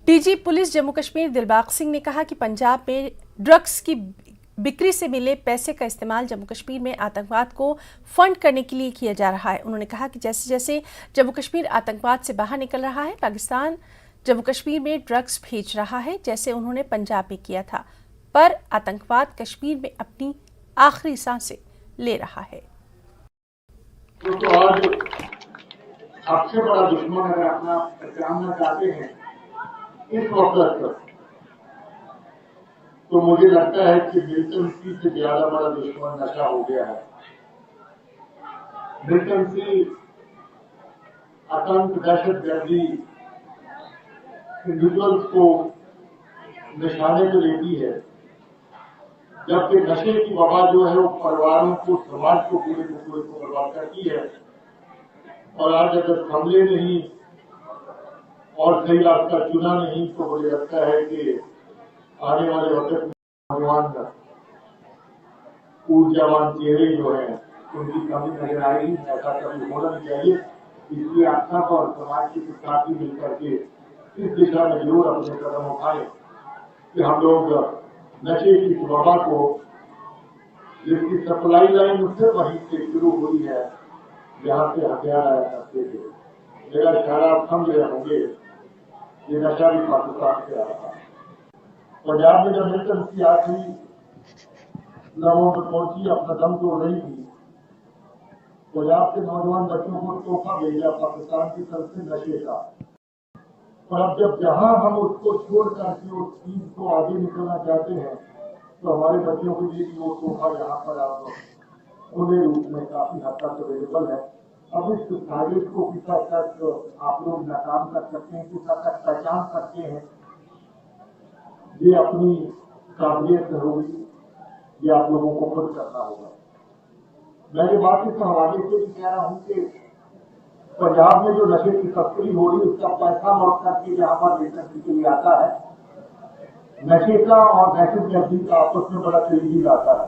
DG police Jammu Kashmir Dilbag Singh ने कहा कि पंजाब में ड्रग्स की बिक्री से मिले पैसे का इस्तेमाल जम्मू कश्मीर में आतंकवाद को फंड करने के लिए किया जा रहा है। उन्होंने कहा कि जैसे जैसे जम्मू कश्मीर आतंकवाद से बाहर निकल रहा है, पाकिस्तान जम्मू कश्मीर में ड्रग्स भेज रहा है, जैसे उन्होंने पंजाब में किया था, पर आतंकवाद कश्मीर में अपनी आखिरी सांसें ले रहा है। तो आज सबसे बड़ा दुश्मन अगर अपना पहचानना चाहते हैं इस वक्त तक, तो मुझे लगता है कि मिलिटेंसी से ज्यादा बड़ा दुश्मन नशा हो गया है। मिलिटेंसी आतंक, दहशतगर्दी इंडिविजुअल्स को निशाने पे लेती है, जबकि नशे की वबा जो है वो परिवारों को, समाज को, पूरे को बर्बाद करती है। और आज अगर हमले नहीं और सही रास्ता चुना नहीं तो मुझे लगता है कि आने वाले वक्त में नौजवान ऊर्जावान चेहरे जो हैं उनकी कमी नजर आएगी। ऐसा कभी होना नहीं चाहिए। इसलिए आप सब और समाज के साथी मिलकर के इस दिशा में जरूर अपने कदम उठाएं कि हम लोग नशे की वबा को, जिसकी सप्लाई लाइन उससे वहीं से शुरू हुई है जहां से हथियार आया करते थे। मेरा इशारा आप समझ रहे होंगे, ये नशा भी पाकिस्तान से आ रहा है। पंजाब में जब मिलिटेंसी आखिरी लम्हों पर पहुंची, अपना दम तोड़ रही थी, पंजाब के नौजवान बच्चों को तोहफा भेजा पाकिस्तान की तरफ से नशे का। और अब जब जहां हम उसको छोड़ करके उस चीज को आगे निकलना चाहते हैं, तो हमारे बच्चों के लिए वो तोहफा यहाँ पर आप खुले रूप में काफी हद तक अवेलेबल है। अब इस साजिश को किस हद तक आप लोग नाकाम कर सकते हैं, किस हद तक पहचान सकते हैं, ये अपनी काबिलियत होगी, ये आप लोगों को खुद करना होगा। मैं ये बात इस हवाले से भी कह रहा हूं कि पंजाब में जो नशे की तस्करी हो रही है, उसका पैसा लौट करके जहां पर बेचने के लिए आता है, नशे का और दहशतगर्दी का आपस में बड़ा करीबी आता है।